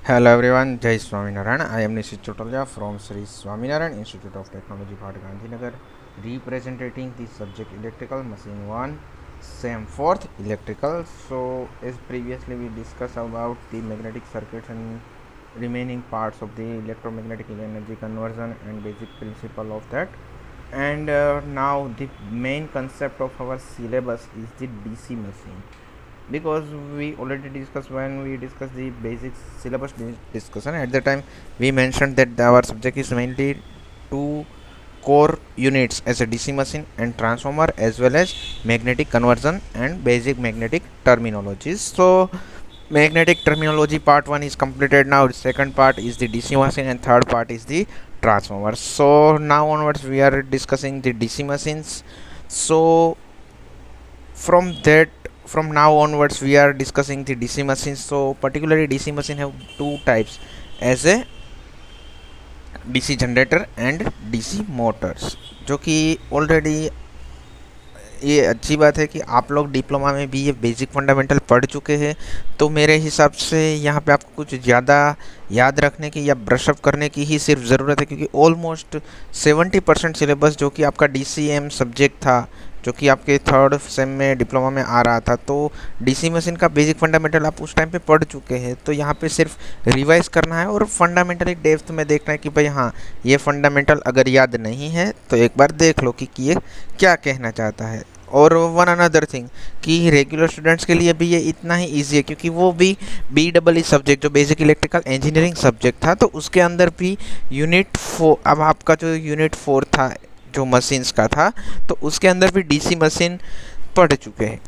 Hello everyone, Jai Swaminarayan. I am Nishit Chotalia from Sri Swaminarayan Institute of Technology, Bhat Gandhinagar, representing the subject Electrical Machine 1, SEM 4th Electrical. So, as previously we discussed about the magnetic circuits and remaining parts of the electromagnetic energy conversion and basic principle of that. And now the main concept of our syllabus is the DC machine, because we already discussed when we discussed the basic syllabus discussion. At the time we mentioned that our subject is mainly two core units as a DC machine and transformer, as well as magnetic conversion and basic magnetic terminologies. So magnetic terminology part 1 is completed. Now second part is the DC machine and third part is the transformer. So now onwards we are discussing the DC machines. So from now onwards we are discussing the DC machines. So particularly DC machine have two types, as a DC generator and DC Motors, जो कि already ये अच्छी बात है कि आप लोग diploma में भी ये बेसिक फंडामेंटल पढ़ चुके हैं। तो मेरे हिसाब से यहाँ पे आपको कुछ ज़्यादा याद रखने की या ब्रशअप करने की ही सिर्फ ज़रूरत है, क्योंकि ऑलमोस्ट 70% सिलेबस जो कि आपका DCM सब्जेक्ट था, जो कि आपके थर्ड सेम में डिप्लोमा में आ रहा था, तो DC मशीन का बेसिक फंडामेंटल आप उस टाइम पे पढ़ चुके हैं। तो यहाँ पे सिर्फ रिवाइज करना है और फंडामेंटली डेप्थ में देखना है कि भाई हाँ, ये फंडामेंटल अगर याद नहीं है तो एक बार देख लो कि ये क्या कहना चाहता है। और वन अनदर थिंग कि रेगुलर स्टूडेंट्स के लिए भी ये इतना ही ईजी है, क्योंकि वो भी BEE सब्जेक्ट जो बेसिक इलेक्ट्रिकल इंजीनियरिंग सब्जेक्ट था, तो उसके अंदर भी यूनिट 4, अब आपका जो यूनिट 4 था जो मशीन्स का था, तो उसके अंदर भी DC मशीन पढ़ चुके हैं।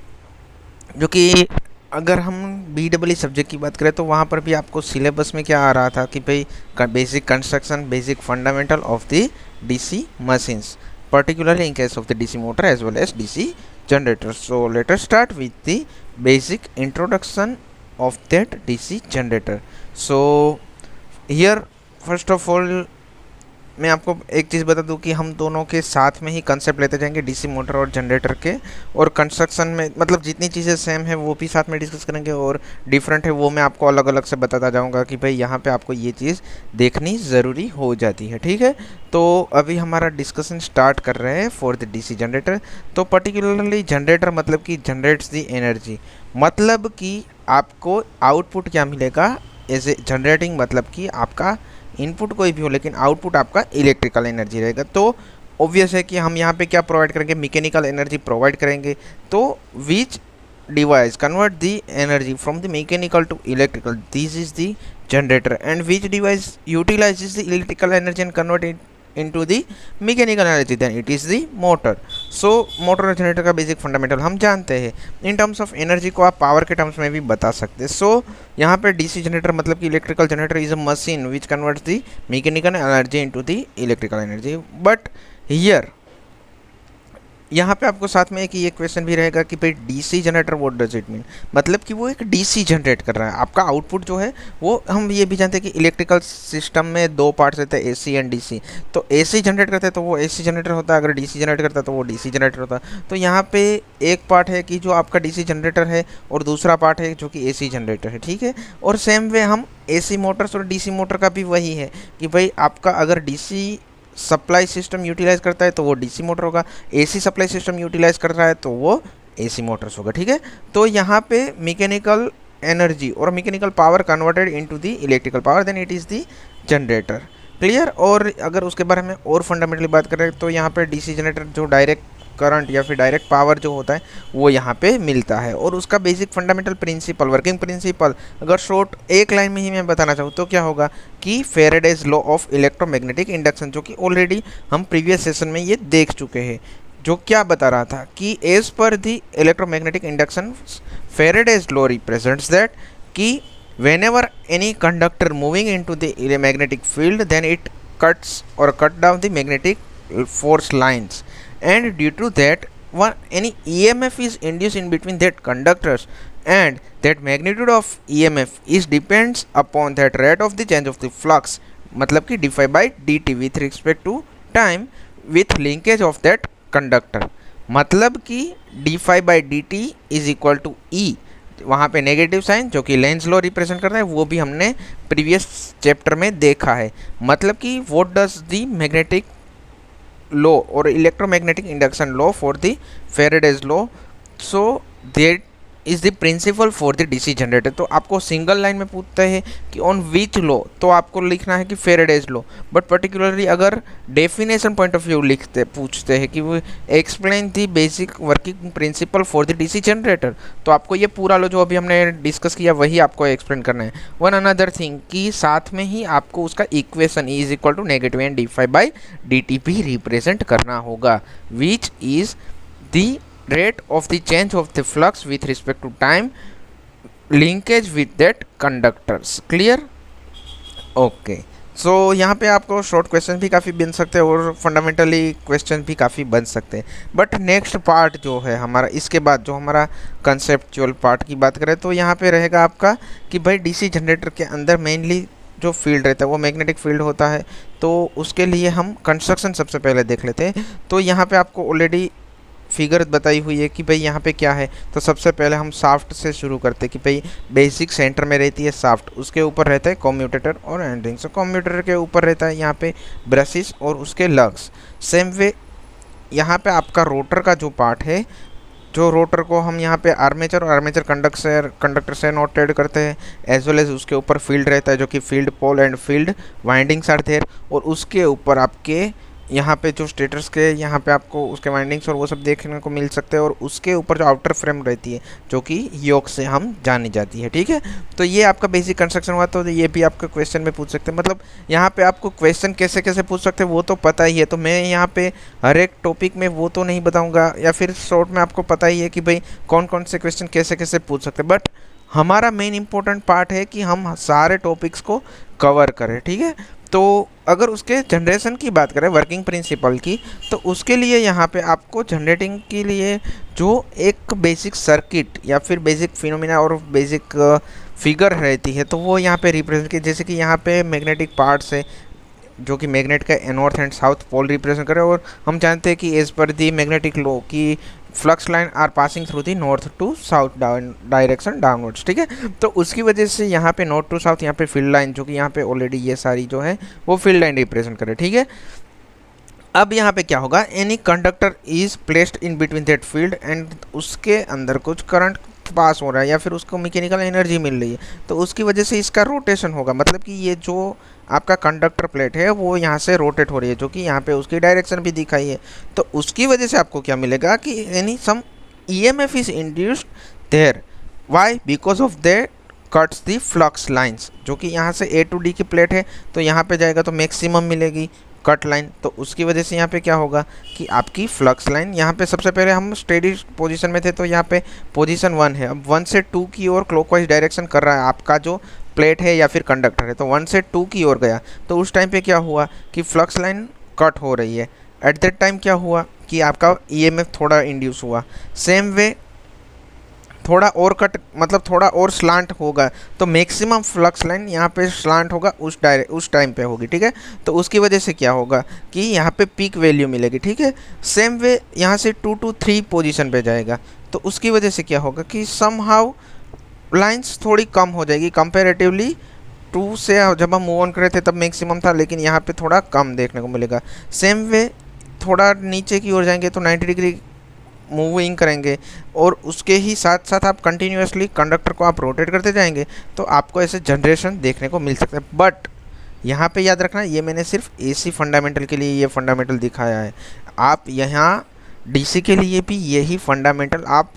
जो कि अगर हम BEE सब्जेक्ट की बात करें तो वहाँ पर भी आपको सिलेबस में क्या आ रहा था कि भाई basic construction, basic fundamental of the DC machines, particularly in case of the DC motor as well as DC generator. So let us start with the basic introduction of that DC generator. So here first of all मैं आपको एक चीज़ बता दूं कि हम दोनों के साथ में ही कंसेप्ट लेते जाएंगे DC मोटर और जनरेटर के, और कंस्ट्रक्शन में मतलब जितनी चीज़ें सेम है वो भी साथ में डिस्कस करेंगे, और डिफरेंट है वो मैं आपको अलग अलग से बताता जाऊंगा कि भाई यहाँ पे आपको ये चीज़ देखनी ज़रूरी हो जाती है। ठीक है, तो अभी हमारा डिस्कशन स्टार्ट कर रहे हैं फॉर द DC जनरेटर। तो पर्टिकुलरली जनरेटर मतलब कि जनरेट्स द एनर्जी, मतलब कि आपको आउटपुट क्या मिलेगा एज ए जनरेटिंग, मतलब कि आपका इनपुट कोई भी हो लेकिन आउटपुट आपका इलेक्ट्रिकल एनर्जी रहेगा। तो ऑब्वियस है कि हम यहाँ पे क्या प्रोवाइड करेंगे, मैकेनिकल एनर्जी प्रोवाइड करेंगे। तो which device convert the energy from the mechanical to electrical, this is the generator. And which device utilises the electrical energy and convert it into the mechanical energy, then it is the motor. So motor और generator का basic fundamental हम जानते हैं। In terms of energy को आप power के terms में भी बता सकते हैं। सो यहाँ पे DC जनरेटर मतलब कि electrical generator is a machine which converts the mechanical energy into the electrical energy. But here यहाँ पे आपको साथ में एक ये क्वेश्चन भी रहेगा कि भाई DC generator what does it mean, मतलब कि वो एक DC जनरेट कर रहा है। आपका आउटपुट जो है वो हम ये भी जानते हैं कि इलेक्ट्रिकल सिस्टम में दो पार्ट्स रहते हैं, AC एंड DC। तो AC जनरेट करते हैं तो वो AC जनरेटर होता है, अगर DC जनरेट करता है तो वो DC जनरेटर होता है। तो यहाँ पे एक पार्ट है कि जो आपका DC जनरेटर है और दूसरा पार्ट है जो कि AC जनरेटर है। ठीक है, और सेम वे हम AC मोटर्स और DC मोटर का भी वही है कि भाई आपका अगर DC सप्लाई सिस्टम यूटिलाइज करता है तो वो DC मोटर होगा, AC सप्लाई सिस्टम यूटिलाइज कर रहा है तो वो AC मोटर्स होगा। ठीक है, तो यहाँ पे मैकेनिकल एनर्जी और mechanical power converted into the electrical power, then it is the generator. Clear. और अगर उसके बारे में और फंडामेंटली बात करें तो यहाँ पे DC जनरेटर जो डायरेक्ट करंट या फिर डायरेक्ट पावर जो होता है वो यहाँ पे मिलता है, और उसका basic fundamental principle, working principle अगर शॉर्ट एक लाइन में ही मैं बताना चाहूँ तो क्या होगा कि Faraday's law of electromagnetic induction, जो कि ऑलरेडी हम प्रीवियस सेशन में ये देख चुके हैं, जो क्या बता रहा था कि as per the electromagnetic induction Faraday's law represents that कि whenever any conductor moving into the magnetic field, then it cut down the magnetic force lines, and due to that any EMF is induced in between that conductors, and that magnitude of EMF is depends upon that rate of the change of the flux, मतलब कि d phi by dt with respect to time with linkage of that conductor, मतलब कि d phi by dt is equal to E, वहाँ पे negative sign जो कि Lenz law represent करता है वो भी हमने प्रीवियस चैप्टर में देखा है। मतलब कि what does the magnetic law और electromagnetic induction law for the Faraday's law, so that is the principle for the DC generator. तो आपको सिंगल लाइन में पूछते हैं कि ऑन विच लॉ, तो आपको लिखना है कि फेरेडेज लॉ। बट पर्टिकुलरली अगर डेफिनेशन पॉइंट ऑफ व्यू लिखते पूछते हैं कि वो explain the basic working principle for the DC generator, तो आपको ये पूरा लो जो अभी हमने डिस्कस किया वही आपको एक्सप्लेन करना है। वन अनदर थिंग कि साथ में ही आपको उसका equation is equal to negative N D phi by D T भी रिप्रेजेंट करना होगा, which is the rate of the change of the flux with respect to time linkage with that conductors। clear? Okay so यहाँ पे आपको short question भी काफ़ी बन सकते हैं और फंडामेंटली क्वेश्चन भी काफ़ी बन सकते हैं। बट नेक्स्ट पार्ट जो है हमारा, इसके बाद जो हमारा कंसेप्चुअल पार्ट की बात करें तो यहाँ पे रहेगा आपका कि भाई डीसी जनरेटर के अंदर मेनली जो फील्ड रहता है वो मैग्नेटिक फील्ड होता है। तो उसके लिए हम कंस्ट्रक्शन सबसे पहले देख लेते हैं। तो यहाँ पे आपको ऑलरेडी फिगर बताई हुई है कि भाई यहाँ पे क्या है। तो सबसे पहले हम शाफ्ट से शुरू करते हैं कि भाई बेसिक सेंटर में रहती है शाफ्ट, उसके ऊपर रहता है कम्यूटेटर और एंडिंग। सो कम्यूटेटर के ऊपर रहता है यहाँ पे ब्रशिस और उसके लग्स। सेम वे यहाँ पे आपका रोटर का जो पार्ट है, जो रोटर को हम यहाँ पे आर्मेचर और आर्मेचर कंडक्टर से नोटेड करते हैं, एज वेल एज उसके ऊपर फील्ड रहता है जो कि field pole and field windings are there. और उसके ऊपर आपके यहाँ पे जो स्टेटर्स के यहाँ पे आपको उसके वाइंडिंग्स और वो सब देखने को मिल सकते हैं। और उसके ऊपर जो आउटर फ्रेम रहती है जो कि योक से हम जानी जाती है। ठीक है, तो ये आपका बेसिक कंस्ट्रक्शन हुआ। तो ये भी आपका क्वेश्चन में पूछ सकते हैं, मतलब यहाँ पे आपको क्वेश्चन कैसे कैसे पूछ सकते हैं वो तो पता ही है। तो मैं यहाँ पे हर एक टॉपिक में वो तो नहीं बताऊँगा, या फिर शॉर्ट में आपको पता ही है कि भाई कौन कौन से क्वेश्चन कैसे कैसे पूछ सकते हैं। बट हमारा मेन इंपॉर्टेंट पार्ट है कि हम सारे टॉपिक्स को कवर करें। ठीक है, तो अगर उसके जनरेशन की बात करें वर्किंग प्रिंसिपल की, तो उसके लिए यहाँ पे आपको जनरेटिंग के लिए जो एक बेसिक सर्किट या फिर बेसिक फिनोमिना और बेसिक फिगर रहती है तो वो यहाँ पे रिप्रेजेंट की। जैसे कि यहाँ पे मैग्नेटिक पार्ट्स है जो कि मैग्नेट का north and south pole represent करे। और हम जानते हैं कि एज पर दी मैग्नेटिक लॉ की flux line are passing through the north to south direction downwards. ठीक है, तो उसकी वजह से यहाँ पे नॉर्थ टू साउथ यहाँ पे फील्ड लाइन जो कि यहाँ पे ऑलरेडी ये सारी जो है वो फील्ड लाइन रिप्रेजेंट करे। ठीक है, अब यहाँ पे क्या होगा, any conductor is placed in between that field and उसके अंदर कुछ करंट पास हो रहा है या फिर उसको मैकेनिकल एनर्जी मिल रही है, तो उसकी वजह से इसका रोटेशन होगा। मतलब कि ये जो आपका कंडक्टर प्लेट है वो यहाँ से रोटेट हो रही है, जो कि यहाँ पे उसकी डायरेक्शन भी दिखाई है। तो उसकी वजह से आपको क्या मिलेगा कि any some EMF is induced there. Why? Because of that cuts the flux lines, जो कि यहाँ से ए टू डी की प्लेट है तो यहाँ पे जाएगा तो मैक्सिमम मिलेगी कट लाइन। तो उसकी वजह से यहाँ पे क्या होगा कि आपकी फ्लक्स लाइन यहाँ पे सबसे पहले हम स्टेडी पोजीशन में थे तो यहाँ पे पोजीशन 1 है। अब 1 से 2 की ओर क्लॉकवाइज डायरेक्शन कर रहा है आपका जो प्लेट है या फिर कंडक्टर है, तो 1 से 2 की ओर गया तो उस टाइम पे क्या हुआ कि फ्लक्स लाइन कट हो रही है। एट दैट टाइम क्या हुआ कि आपका ईएमएफ थोड़ा इंड्यूस हुआ। सेम वे थोड़ा और कट मतलब थोड़ा और स्लांट होगा तो मैक्सिमम फ्लक्स लाइन यहाँ पे स्लांट होगा उस टाइम पे होगी। ठीक है, तो उसकी वजह से क्या होगा कि यहाँ पे पीक वैल्यू मिलेगी। ठीक है, सेम वे यहाँ से 2 to 3 पोजीशन पे जाएगा तो उसकी वजह से क्या होगा कि समहाउ लाइंस थोड़ी कम हो जाएगी कंपेरेटिवली 2 से। जब हम मूव ऑन करे थे तब मैक्सिमम था, लेकिन यहाँ पे थोड़ा कम देखने को मिलेगा। सेम वे थोड़ा नीचे की ओर जाएंगे तो 90 डिग्री मूविंग करेंगे और उसके ही साथ साथ आप कंटिन्यूसली कंडक्टर को आप रोटेट करते जाएंगे तो आपको ऐसे जनरेशन देखने को मिल सकता है। बट यहाँ पे याद रखना ये मैंने सिर्फ एसी फंडामेंटल के लिए ये फंडामेंटल दिखाया है, आप यहाँ डीसी के लिए भी यही फंडामेंटल आप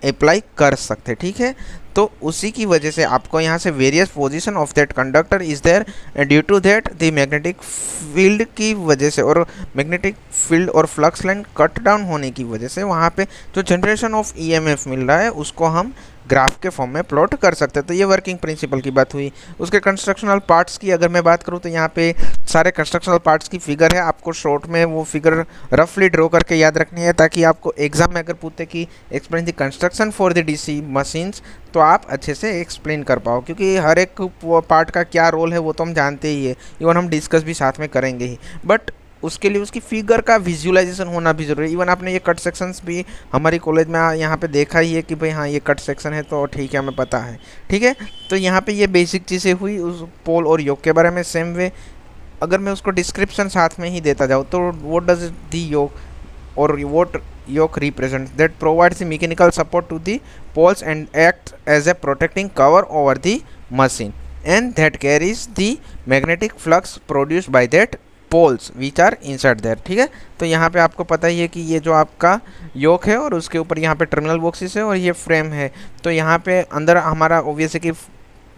अप्लाई कर सकते हैं। ठीक है, तो उसी की वजह से आपको यहाँ से various position of that conductor is there due to that the magnetic field की वजह से और मैग्नेटिक फील्ड और फ्लक्स लाइन कट डाउन होने की वजह से वहाँ पे जो जनरेशन ऑफ ईएमएफ मिल रहा है उसको हम ग्राफ के फॉर्म में प्लॉट कर सकते हैं। तो ये वर्किंग प्रिंसिपल की बात हुई। उसके कंस्ट्रक्शनल पार्ट्स की अगर मैं बात करूँ तो यहाँ पे सारे कंस्ट्रक्शनल पार्ट्स की फिगर है, आपको शॉर्ट में वो फिगर रफली ड्रॉ करके याद रखनी है ताकि आपको एग्जाम में अगर पूछते कि explain the construction for the DC machines तो आप अच्छे से एक्सप्लेन कर पाओ, क्योंकि हर एक पार्ट का क्या रोल है वो तो हम जानते ही है, इवन हम डिस्कस भी साथ में करेंगे ही। बट उसके लिए उसकी फिगर का विजुअलाइजेशन होना भी जरूरी है। इवन आपने ये कट सेक्शंस भी हमारी कॉलेज में यहाँ पे देखा ही है कि भाई हाँ ये कट सेक्शन है, तो ठीक है हमें पता है, ठीक है। तो यहाँ पे ये बेसिक चीज़ें हुई उस पोल और योक के बारे में। सेम वे अगर मैं उसको डिस्क्रिप्शन साथ में ही देता जाऊँ तो व्हाट डज दी योक और what yoke represents that provides the mechanical support to the poles and acts as a protecting cover over the machine and that carries the magnetic flux produced by that poles which are inside there, ठीक है। तो यहाँ पे आपको पता ही है कि ये जो आपका योक है और उसके ऊपर यहाँ पे टर्मिनल बॉक्सेस है और ये फ्रेम है। तो यहाँ पे अंदर हमारा ऑब्वियस है कि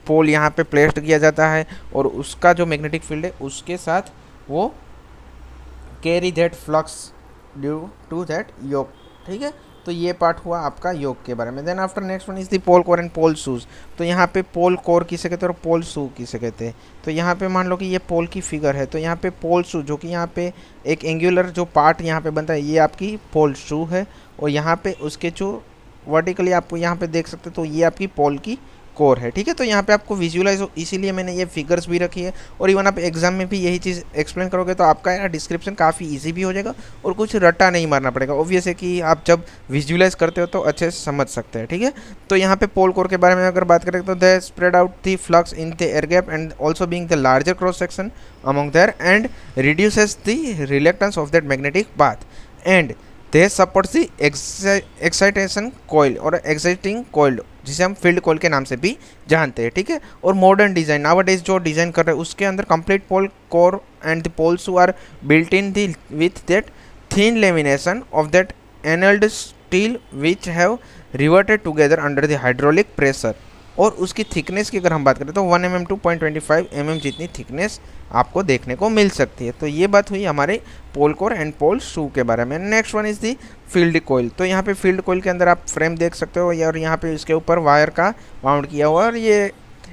पोल यहाँ पे प्लेस्ड किया जाता है और उसका जो मैग्नेटिक फील्ड है उसके साथ वो carry that flux due to that yoke, ठीक है। तो ये पार्ट हुआ आपका योक के बारे में। Then after next one is the pole core and pole shoes. तो यहाँ पे पोल कोर किसे कहते हैं और पोल शू किसे कहते हैं। तो यहाँ पे मान लो कि ये पोल की फिगर है, तो यहाँ पे पोल शू जो कि यहाँ पे एक एंगुलर जो पार्ट यहाँ पे बनता है ये आपकी पोल शू है और यहाँ पे उसके जो वर्टिकली आपको यहाँ पे देख सकते हो तो ये आपकी पोल की कोर है, ठीक है। तो यहाँ पे आपको विजुअलाइज हो इसीलिए मैंने ये फिगर्स भी रखी है और इवन आप एग्जाम में भी यही चीज़ एक्सप्लेन करोगे तो आपका यार डिस्क्रिप्शन काफ़ी इजी भी हो जाएगा और कुछ रट्टा नहीं मारना पड़ेगा। ऑब्वियस है कि आप जब विजुअलाइज करते हो तो अच्छे से समझ सकते हैं, ठीक है। तो यहाँ पे पोल कोर के बारे में अगर बात करें तो they spread out the flux in the air gap and also being the larger cross section among there and reduces the reluctance of that magnetic path and they supports the excitation coil और exciting coil जिसे हम field coil के नाम से भी जानते हैं, ठीक है। और मॉडर्न डिजाइन नाउअडेज जो डिजाइन कर रहे हैं उसके अंदर complete pole core and the poles are built in the with that thin lamination of that annealed steel which have riveted together under the hydraulic pressure. और उसकी थिकनेस की अगर हम बात करें तो 1 mm 2.25 mm जितनी थिकनेस आपको देखने को मिल सकती है। तो ये बात हुई हमारे पोल कोर एंड पोल शू के बारे में। Next one is the field coil. तो यहाँ पे फील्ड कोयल के अंदर आप फ्रेम देख सकते हो और यहाँ पे इसके ऊपर वायर का वाउंड किया हुआ और ये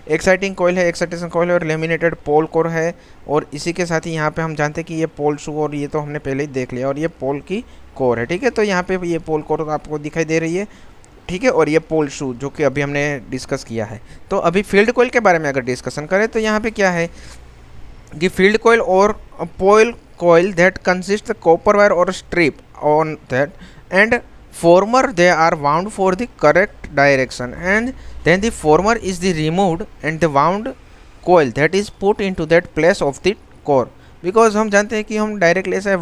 एक्साइटिंग कोयल है, एक्साइटेशन कोयल है और लेमिनेटेड पोल कोर है। और इसी के साथ ही यहाँ पे हम जानते हैं कि ये पोल शू और ये तो हमने पहले ही देख लिया और ये पोल की कोर है, ठीक है। तो यहाँ पे ये पोल कोर आपको दिखाई दे रही है, ठीक है। और ये पोल शू जो कि अभी हमने डिस्कस किया है। तो अभी फील्ड कोयल के बारे में अगर डिस्कशन करें तो यहाँ पे क्या है कि फील्ड कोयल और pole coil that consist the copper wire और strip on that end former they are wound for the correct direction and then the former is the removed and the wound coil that is put into that place of the core because हम जानते हैं कि हम directly ऐसे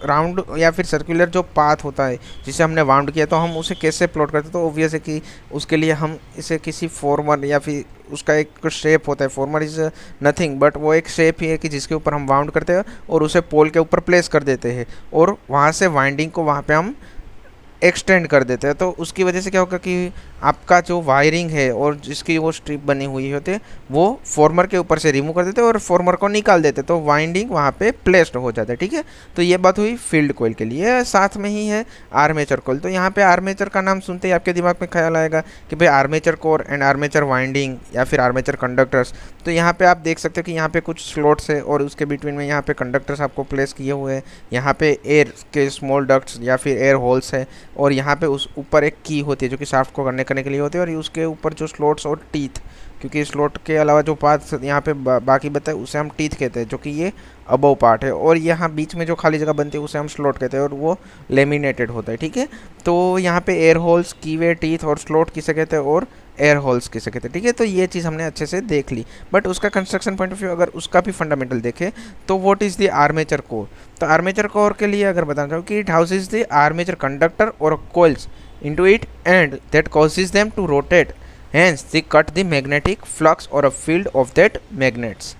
round या फिर circular जो path होता है जिसे हमने वाउंड किया तो हम उसे कैसे प्लॉट करते हैं। तो ऑब्वियस है कि उसके लिए हम इसे किसी फॉर्मर या फिर उसका एक शेप होता है, फॉर्मर इज़ नथिंग बट वो एक शेप ही है कि जिसके ऊपर हम वाउंड करते हैं और उसे पोल के ऊपर प्लेस कर देते हैं और वहाँ से वाइंडिंग को वहाँ पे हम एक्सटेंड कर देते हैं। तो उसकी वजह से क्या होगा कि आपका जो वायरिंग है और जिसकी वो स्ट्रिप बनी हुई होती है वो फॉर्मर के ऊपर से रिमूव कर देते हैं और फॉर्मर को निकाल देते हैं तो वाइंडिंग वहाँ पे प्लेस्ड हो जाता है, ठीक है। तो ये बात हुई फील्ड कोयल के लिए। साथ में ही है आर्मेचर कोयल। तो यहाँ पे आर्मेचर का नाम सुनते ही आपके दिमाग में ख्याल आएगा कि भाई armature core and armature winding या फिर आर्मेचर कंडक्टर्स। तो यहाँ पे आप देख सकते हो कि यहाँ पे कुछ स्लॉट्स है और उसके बिटवीन में यहाँ पे कंडक्टर्स आपको प्लेस किए हुए हैं। यहाँ पे एयर के स्मॉल डक्ट्स या फिर एयर होल्स है और यहाँ पे उस ऊपर एक की होती है जो कि शाफ्ट को कनेक्ट करने के लिए होती है और उसके ऊपर जो स्लॉट्स और टीथ, क्योंकि स्लॉट के अलावा जो पार्ट यहाँ पे बाकी बता है उसे हम टीथ कहते हैं जो कि ये अबव पार्ट है और यहाँ बीच में जो खाली जगह बनती है उसे हम स्लॉट कहते हैं और वो लेमिनेटेड होता है, ठीक है। तो यहाँ पे एयर होल्स, कीवे, टीथ और स्लॉट किसे कहते हैं और एयर होल्स किसे कहते हैं, ठीक है। तो ये चीज़ हमने अच्छे से देख ली। बट उसका कंस्ट्रक्शन पॉइंट ऑफ व्यू अगर उसका भी फंडामेंटल देखें तो what is the armature core. तो आर्मेचर कोर के लिए अगर बताना चाहूँ कि it houses the armature conductor और coils into it and that causes them to rotate, hence they cut the magnetic flux or a field of that magnets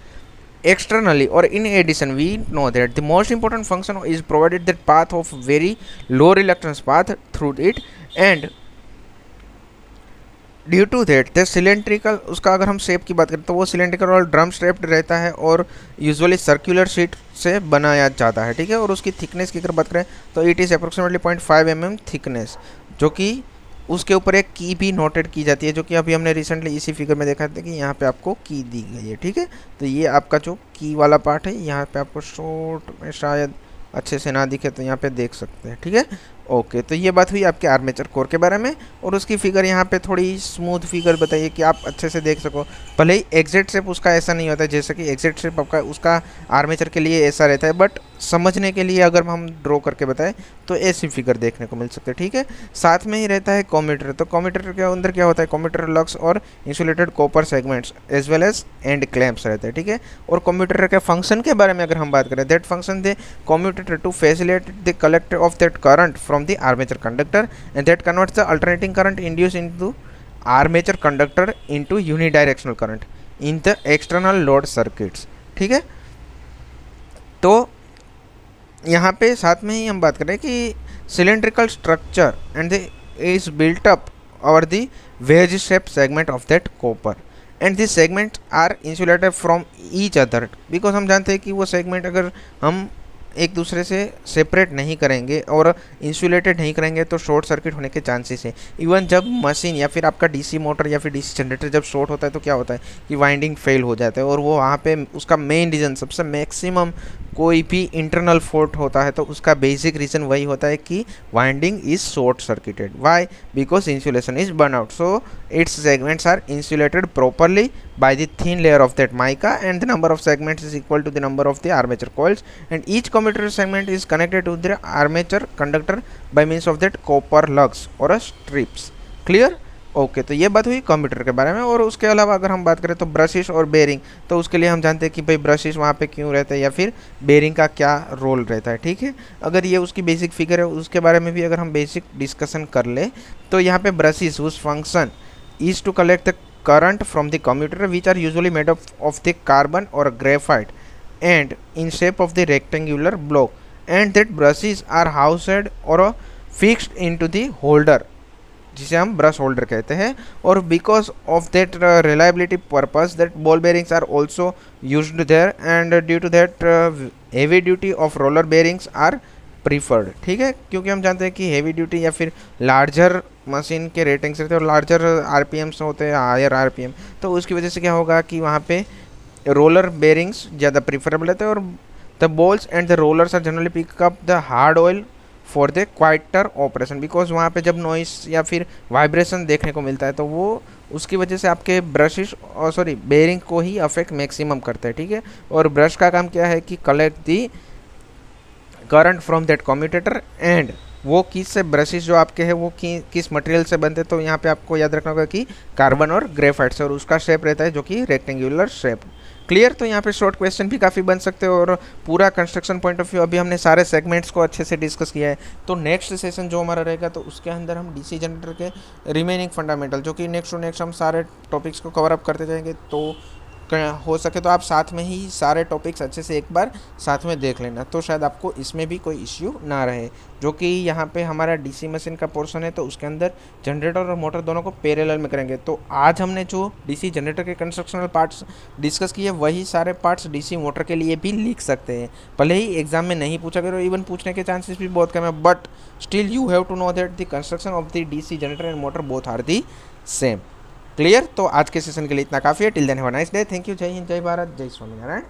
externally. or in addition we know that the most important function is provided that path of very low reluctance path through it and due to that the cylindrical, उसका अगर हम shape की बात करें तो वो cylindrical और drum स्ट्रेप्ड रहता है और यूजुअली सर्कुलर शीट से बनाया जाता है, ठीक है। और उसकी थिकनेस की अगर बात करें तो it is approximately 0.5 mm thickness जो कि उसके ऊपर एक की भी नोटेड की जाती है जो कि अभी हमने रिसेंटली इसी फिगर में देखा था कि यहाँ पे आपको की दी गई है, ठीक है। तो ये आपका जो की वाला पार्ट है यहाँ पे आपको शॉर्ट में शायद अच्छे से ना दिखे तो यहाँ पे देख सकते हैं, ठीक है। ओके, तो ये बात हुई आपके आर्मेचर कोर के बारे में। और उसकी फिगर यहाँ पे थोड़ी स्मूथ फिगर बताइए कि आप अच्छे से देख सको। भले ही एग्जैक्ट शेप उसका ऐसा नहीं होता है, जैसे कि एग्जैक्ट शेप आपका उसका आर्मेचर के लिए ऐसा रहता है, बट समझने के लिए अगर हम ड्रॉ करके बताएं तो ऐसी फिगर देखने को मिल सकती है, ठीक है। साथ में ही रहता है कॉम्यूटर। तो कॉम्यूटर के अंदर क्या होता है, कॉम्यूटर लग्स और insulated copper segments as well as and clamps रहते हैं, ठीक है। और कॉम्यूटर के फंक्शन के बारे में अगर हम बात करें, that function the commutator to facilitate the collect of that current from the armature conductor and that converts the alternating current induce into armature conductor into unidirectional current in the external load circuits, ठीक है। तो यहाँ पे साथ में ही हम बात करें कि cylindrical structure and is built up और the wedge shape segment of that copper and this segment are insulated from each other, because हम जानते हैं कि वो सेगमेंट अगर हम एक दूसरे से सेपरेट नहीं करेंगे और इंसुलेटेड नहीं करेंगे तो शॉर्ट सर्किट होने के चांसेस है। इवन जब मशीन या फिर आपका डीसी मोटर या फिर डीसी जनरेटर जब शॉर्ट होता है तो क्या होता है कि वाइंडिंग फेल हो जाता है, और वो वहाँ पे उसका मेन रीज़न सबसे मैक्सिमम कोई भी इंटरनल फॉल्ट होता है तो उसका बेसिक रीज़न वही होता है कि winding is short circuited. Why? Because insulation is burn out, so it's segments are insulated properly by the thin layer of that mica and the number of segments is equal to the number of the armature coils and each commutator segment is connected to the armature conductor by means of that copper lugs or a strips. Clear? Okay, तो ये बात हुई computer के बारे में। और उसके अलावा अगर हम बात करें तो ब्रशिश और बेरिंग, तो उसके लिए हम जानते हैं कि भाई ब्रशिश वहाँ पे क्यों रहता है या फिर बेरिंग का क्या रोल रहता है, ठीक है। अगर ये उसकी बेसिक फिगर है उसके बारे में भी अगर हम बेसिक डिस्कशन कर ले तो यहाँ पे brushes whose function is to collect the current from the commutator which are usually made of the carbon or graphite and in shape of the rectangular block and that brushes are housed or fixed into the holder जिसे हम brush holder कहते हैं। और because of that reliability purpose that ball bearings are also used there and due to that heavy duty of roller bearings are preferred, ठीक है। क्योंकि हम जानते हैं कि हेवी ड्यूटी या फिर लार्जर मशीन के रेटिंग्स रहते हैं और लार्जर आरपीएम्स होते हैं, हायर आरपीएम, तो उसकी वजह से क्या होगा कि वहाँ पे रोलर बेरिंग्स ज़्यादा प्रीफरेबल रहते हैं। और the balls and the rollers are generally pick up the hard oil for the quieter operation, because वहाँ पे जब नॉइस या फिर वाइब्रेशन देखने को मिलता है तो वो उसकी वजह से आपके ब्रशिश और सॉरी बेरिंग को ही अफेक्ट मैक्सिमम करता है, ठीक है। और ब्रश का काम क्या है कि collect the current from that commutator and वो किस से ब्रशेस जो आपके हैं वो किस मटेरियल से बनते हैं, तो यहाँ पे आपको याद रखना होगा कि कार्बन और ग्रेफाइट से, और उसका शेप रहता है जो कि रेक्टेंगुलर शेप। क्लियर? तो यहाँ पे शॉर्ट क्वेश्चन भी काफ़ी बन सकते हैं और पूरा कंस्ट्रक्शन पॉइंट ऑफ व्यू अभी हमने सारे सेगमेंट्स को अच्छे से डिस्कस किया है। तो नेक्स्ट सेशन जो हमारा रहेगा तो उसके अंदर हम डीसी जनरेटर के रिमेनिंग फंडामेंटल जो कि नेक्स्ट टू नेक्स्ट हम सारे टॉपिक्स को कवर अप करते जाएंगे। तो हो सके तो आप साथ में ही सारे टॉपिक्स अच्छे से एक बार साथ में देख लेना, तो शायद आपको इसमें भी कोई इश्यू ना रहे। जो कि यहाँ पे हमारा डीसी मशीन का पोर्शन है तो उसके अंदर जनरेटर और मोटर दोनों को पैरेलल में करेंगे। तो आज हमने जो डीसी जनरेटर के कंस्ट्रक्शनल पार्ट्स डिस्कस किए वही सारे पार्ट्स डीसी मोटर के लिए भी लिख सकते हैं। भले ही एग्जाम में नहीं पूछा गया और इवन पूछने के चांसेस भी बहुत कम है, but still you have to know that the construction of the DC generator and motor both are the same. Clear? तो आज के सेशन के लिए इतना काफ़ी है। Till then have a nice day. Thank you. जय हिंद, जय भारत, जय स्वामीनारायण।